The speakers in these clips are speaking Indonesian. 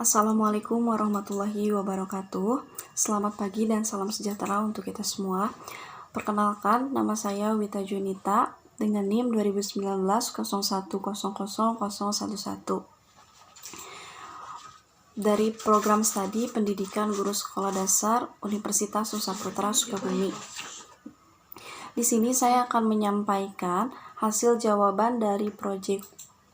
Assalamualaikum warahmatullahi wabarakatuh. Selamat pagi dan salam sejahtera untuk kita semua. Perkenalkan, nama saya Wita Junita dengan NIM 2019 01000011 dari program studi Pendidikan Guru Sekolah Dasar Universitas Nusa Putra Sukabumi. Di sini saya akan menyampaikan hasil jawaban dari proyek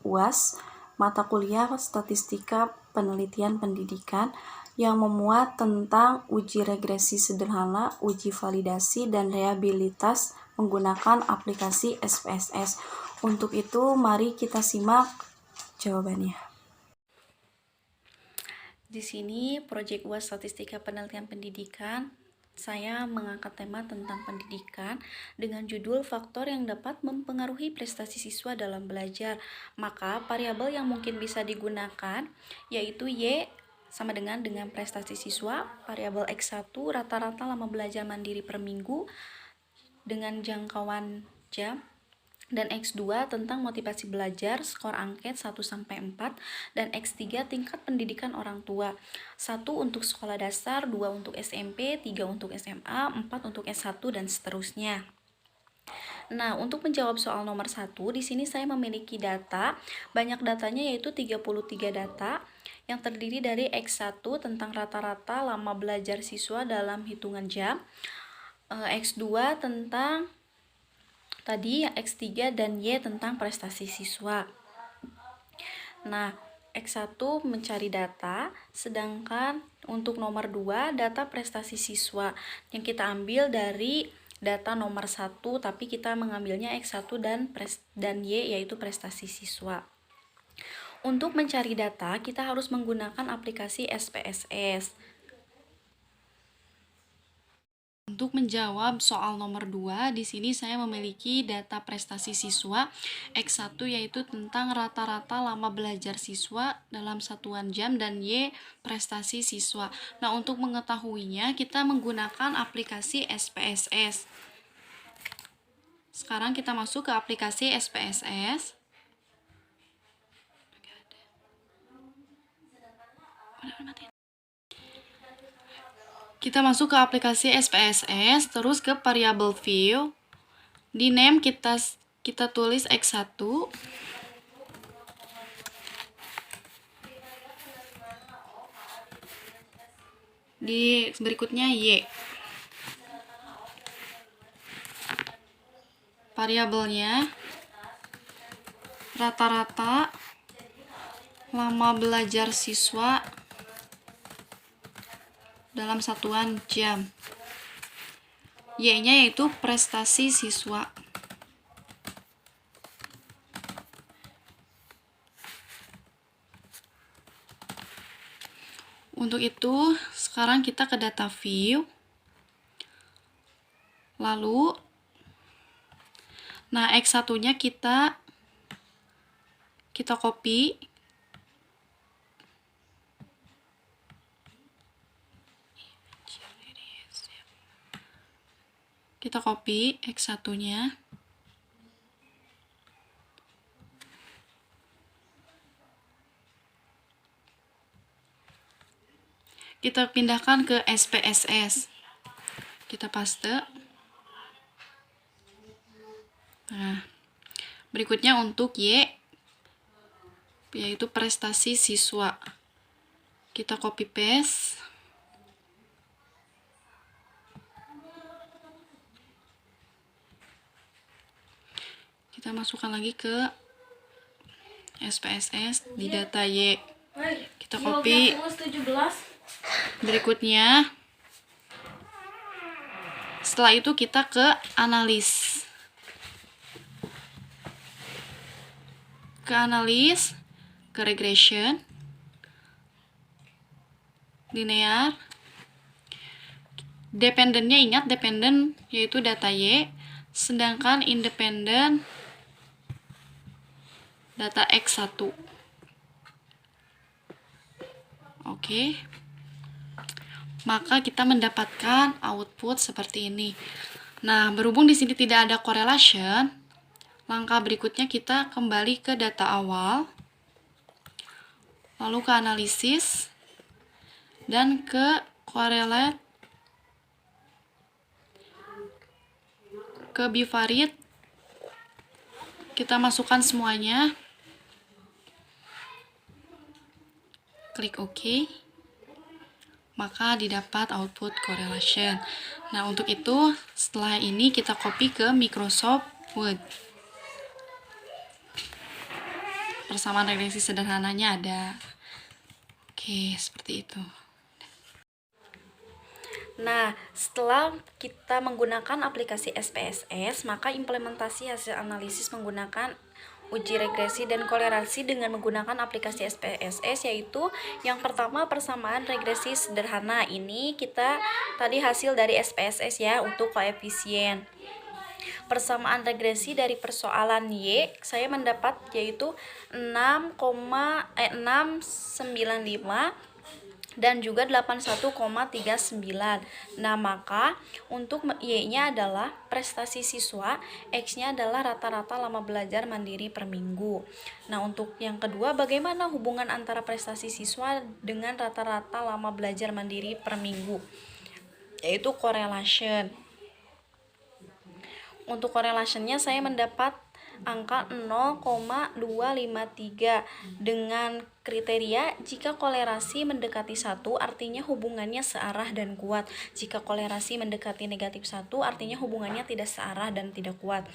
UAS mata kuliah Statistika Penelitian Pendidikan yang memuat tentang uji regresi sederhana, uji validasi, dan reliabilitas menggunakan aplikasi SPSS. Untuk itu, mari kita simak jawabannya. Di sini, proyek UAS Statistika Penelitian Pendidikan, saya mengangkat tema tentang pendidikan dengan judul faktor yang dapat mempengaruhi prestasi siswa dalam belajar. Maka variabel yang mungkin bisa digunakan yaitu Y sama dengan prestasi siswa, variabel X1 rata-rata lama belajar mandiri per minggu dengan jangkauan jam, dan X2 tentang motivasi belajar, skor angket 1-4, dan X3 tingkat pendidikan orang tua. 1 untuk sekolah dasar, 2 untuk SMP, 3 untuk SMA, 4 untuk S1, dan seterusnya. Nah, untuk menjawab soal nomor 1, di sini saya memiliki data, banyak datanya yaitu 33 data, yang terdiri dari X1 tentang rata-rata lama belajar siswa dalam hitungan jam, X2 tentang tadi X3 dan Y tentang prestasi siswa. Nah, X1 mencari data, sedangkan untuk nomor 2 data prestasi siswa yang kita ambil dari data nomor 1, tapi kita mengambilnya X1 dan Y yaitu prestasi siswa. Untuk mencari data, kita harus menggunakan aplikasi SPSS. Untuk menjawab soal nomor 2, di sini saya memiliki data prestasi siswa X1 yaitu tentang rata-rata lama belajar siswa dalam satuan jam, dan Y prestasi siswa. Nah, untuk mengetahuinya kita menggunakan aplikasi SPSS. Sekarang kita masuk ke aplikasi SPSS. Kita masuk ke aplikasi SPSS, terus ke variable view. Di name kita tulis X1. Di berikutnya Y. Variabelnya rata-rata lama belajar siswa dalam satuan jam. Y-nya yaitu prestasi siswa. Untuk itu, sekarang kita ke data view. Lalu, nah X1-nya kita copy. Kita copy X1-nya. Kita pindahkan ke SPSS. Kita paste. Nah, berikutnya untuk Y, yaitu prestasi siswa. Kita copy paste. Kita masukkan lagi ke SPSS di data Y. Kita copy. Berikutnya, setelah itu kita ke analis. Ke regression, linear. Dependennya ingat, dependen yaitu data Y, sedangkan independen data X1. Oke. Maka kita mendapatkan output seperti ini. Nah, berhubung di sini tidak ada correlation, langkah berikutnya kita kembali ke data awal, lalu ke analisis, dan ke correlate ke bivariate kita masukkan semuanya, klik OK, maka didapat output correlation. Nah, untuk itu setelah ini kita copy ke Microsoft Word. Persamaan regresi sederhananya ada. Oke, seperti itu. Nah, setelah kita menggunakan aplikasi SPSS, maka implementasi hasil analisis menggunakan uji regresi dan kolerasi dengan menggunakan aplikasi SPSS, yaitu yang pertama persamaan regresi sederhana. Ini kita tadi hasil dari SPSS ya untuk koefisien. Persamaan regresi dari persoalan Y saya mendapat yaitu 6,695 dan juga 81,39. Nah, maka untuk Y-nya adalah prestasi siswa, X-nya adalah rata-rata lama belajar mandiri per minggu. Nah, untuk yang kedua, bagaimana hubungan antara prestasi siswa dengan rata-rata lama belajar mandiri per minggu? Yaitu correlation. Untuk correlationnya saya mendapat angka 0,253 dengan kriteria jika kolerasi mendekati 1 artinya hubungannya searah dan kuat. Jika kolerasi mendekati negatif 1 artinya hubungannya tidak searah dan tidak kuat.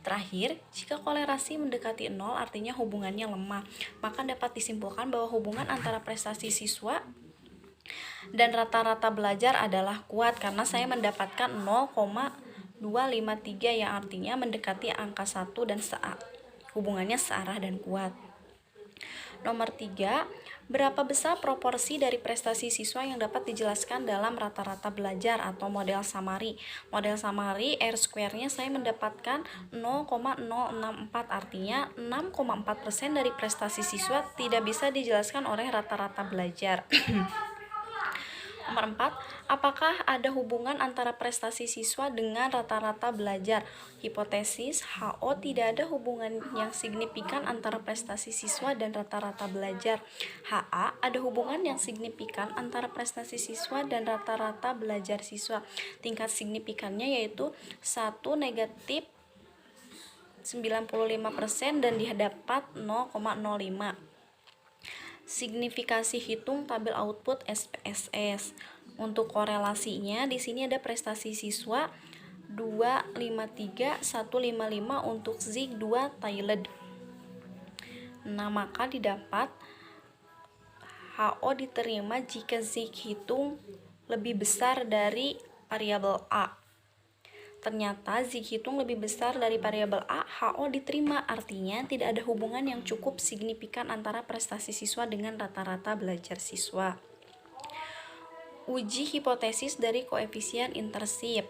Terakhir, jika kolerasi mendekati 0 artinya hubungannya lemah. Maka dapat disimpulkan bahwa hubungan antara prestasi siswa dan rata-rata belajar adalah kuat karena saya mendapatkan 0,253 yang artinya mendekati angka 1 dan hubungannya searah dan kuat. Nomor 3, berapa besar proporsi dari prestasi siswa yang dapat dijelaskan dalam rata-rata belajar atau model summary? Model summary R square-nya saya mendapatkan 0,064, artinya 6,4% dari prestasi siswa tidak bisa dijelaskan oleh rata-rata belajar. Nomor 4, apakah ada hubungan antara prestasi siswa dengan rata-rata belajar? Hipotesis HO tidak ada hubungan yang signifikan antara prestasi siswa dan rata-rata belajar. HA ada hubungan yang signifikan antara prestasi siswa dan rata-rata belajar siswa. Tingkat signifikannya yaitu 1 negatif 95% dan didapat 0,05. Signifikasi hitung tabel output SPSS. Untuk korelasinya di sini ada prestasi siswa 253 155 untuk Zig 2 Thailand. Nah, maka didapat HO diterima jika Zig hitung lebih besar dari variabel A. Ternyata Zig hitung lebih besar dari variabel A, HO diterima, artinya tidak ada hubungan yang cukup signifikan antara prestasi siswa dengan rata-rata belajar siswa. Uji hipotesis dari koefisien intersip.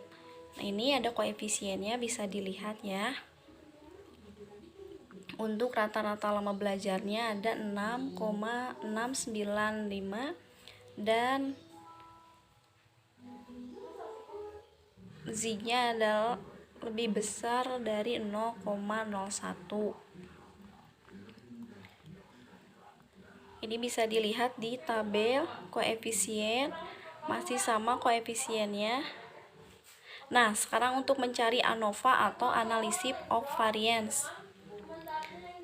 Nah, ini ada koefisiennya, bisa dilihat ya. Untuk rata-rata lama belajarnya ada 6,695 dan Z-nya adalah lebih besar dari 0,01. Ini bisa dilihat di tabel koefisien, masih sama koefisiennya. Nah, sekarang untuk mencari ANOVA atau Analysis of Variance.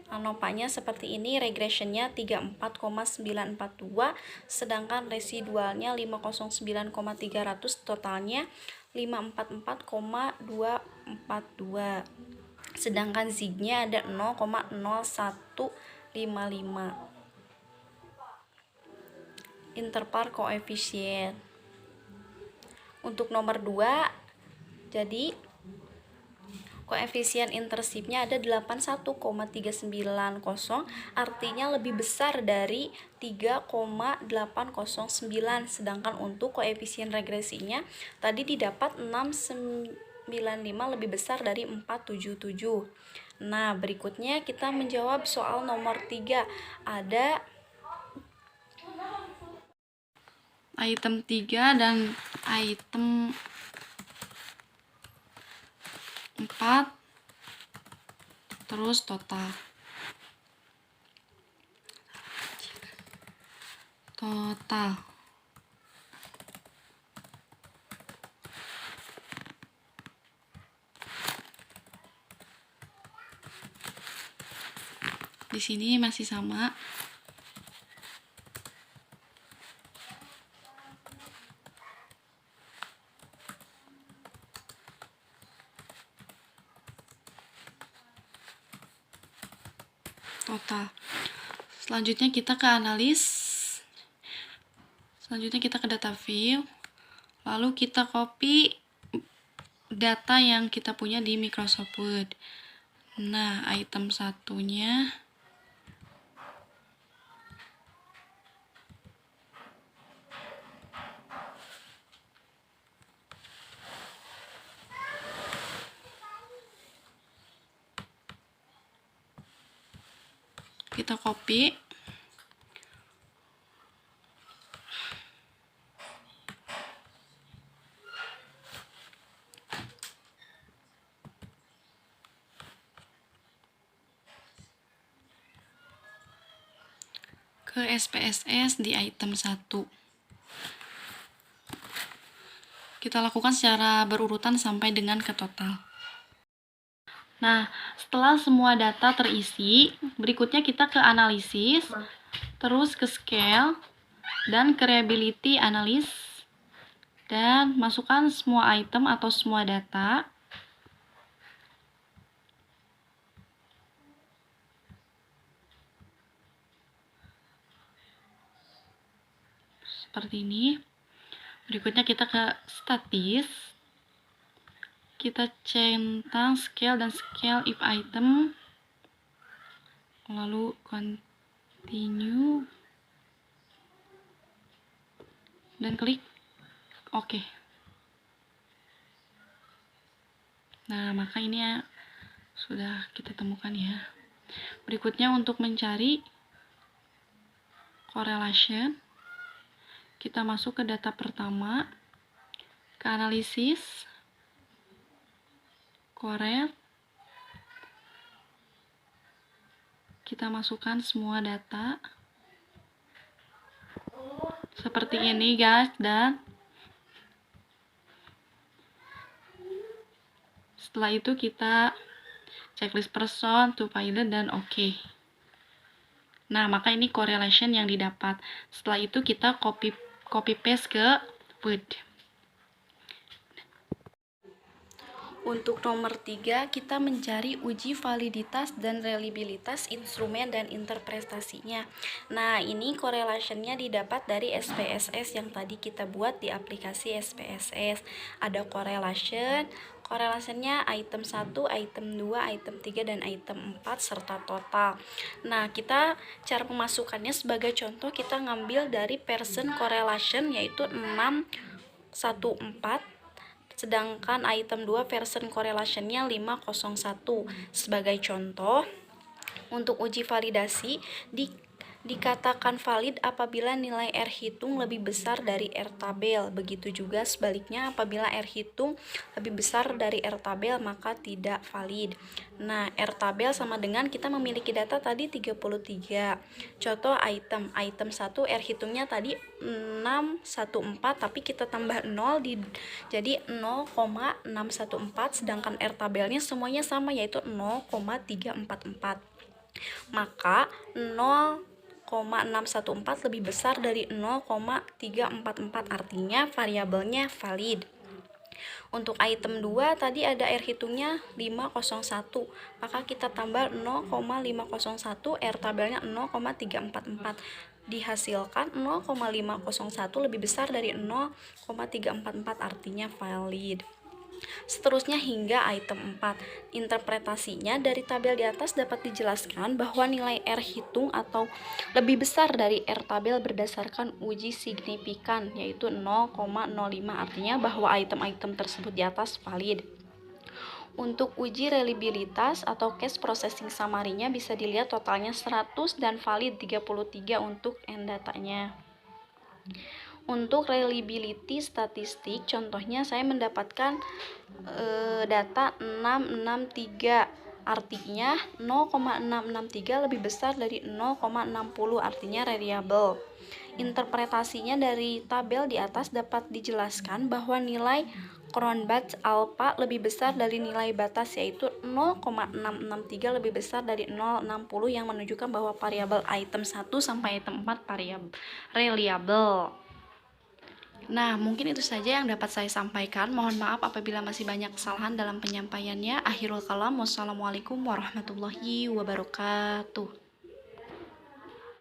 ANOVA-nya seperti ini, regressionnya 34,942, sedangkan residualnya 509,300, totalnya 544,242. Sedangkan Z-nya ada 0,0155. Interval koefisien. Untuk nomor 2, jadi koefisien intersipnya ada 81,390, artinya lebih besar dari 3,809. Sedangkan untuk koefisien regresinya tadi didapat 695, lebih besar dari 477. Nah, berikutnya kita menjawab soal nomor 3. Ada item 3 dan item 4, terus total. Di sini masih sama. Total. Selanjutnya kita ke analis. Selanjutnya kita ke data view. Lalu kita copy data yang kita punya di Microsoft Word. Nah, item satunya kita copy. Ke SPSS di item 1. Kita lakukan secara berurutan sampai dengan ke total. Nah, setelah semua data terisi, berikutnya kita ke analisis, terus ke scale, dan ke reliability analysis, dan masukkan semua item atau semua data. Seperti ini. Berikutnya kita ke statis. Kita centang scale dan scale if item. Lalu continue. Dan klik OK. Nah, maka ini ya, sudah kita temukan ya. Berikutnya untuk mencari correlation, kita masuk ke data pertama, ke analisis, correl, kita masukkan semua data seperti ini guys, dan setelah itu kita checklist person to pilot dan OK. Nah, maka ini correlation yang didapat. Setelah itu kita copy paste ke Word. Untuk nomor 3, kita mencari uji validitas dan reliabilitas instrumen dan interpretasinya. Nah, ini correlationnya didapat dari SPSS yang tadi kita buat di aplikasi SPSS. Ada correlationnya item 1, item 2, item 3, dan item 4 serta total. Nah, cara pemasukannya sebagai contoh kita ngambil dari person correlation yaitu 614, sedangkan item 2 version correlation-nya 501. Sebagai contoh, untuk uji validasi dikatakan valid apabila nilai R hitung lebih besar dari R tabel. Begitu juga sebaliknya, apabila R hitung lebih besar dari R tabel maka tidak valid. Nah, R tabel sama dengan kita memiliki data tadi 33. Contoh item 1 R hitungnya tadi 614, tapi kita tambah 0 jadi 0,614, sedangkan R tabelnya semuanya sama yaitu 0,344. Maka 0,614 lebih besar dari 0,344, artinya variabelnya valid. Untuk item 2 tadi ada R hitungnya 501, maka kita tambah 0,501, R tabelnya 0,344. Dihasilkan 0,501 lebih besar dari 0,344, artinya valid. Seterusnya hingga item 4. Interpretasinya dari tabel di atas dapat dijelaskan bahwa nilai R hitung atau lebih besar dari R tabel berdasarkan uji signifikan yaitu 0,05, artinya bahwa item-item tersebut di atas valid. Untuk uji reliabilitas atau case processing summary-nya bisa dilihat totalnya 100 dan valid 33 untuk end datanya. Untuk reliability statistik, contohnya saya mendapatkan data 663, artinya 0,663 lebih besar dari 0,60, artinya reliable. interpretasinya dari tabel di atas dapat dijelaskan bahwa nilai Cronbach alpha lebih besar dari nilai batas, yaitu 0,663 lebih besar dari 0,60, yang menunjukkan bahwa variabel item 1 sampai item 4 reliable. Nah, mungkin itu saja yang dapat saya sampaikan. Mohon maaf apabila masih banyak kesalahan dalam penyampaiannya. Akhirul kalam, wassalamualaikum warahmatullahi wabarakatuh.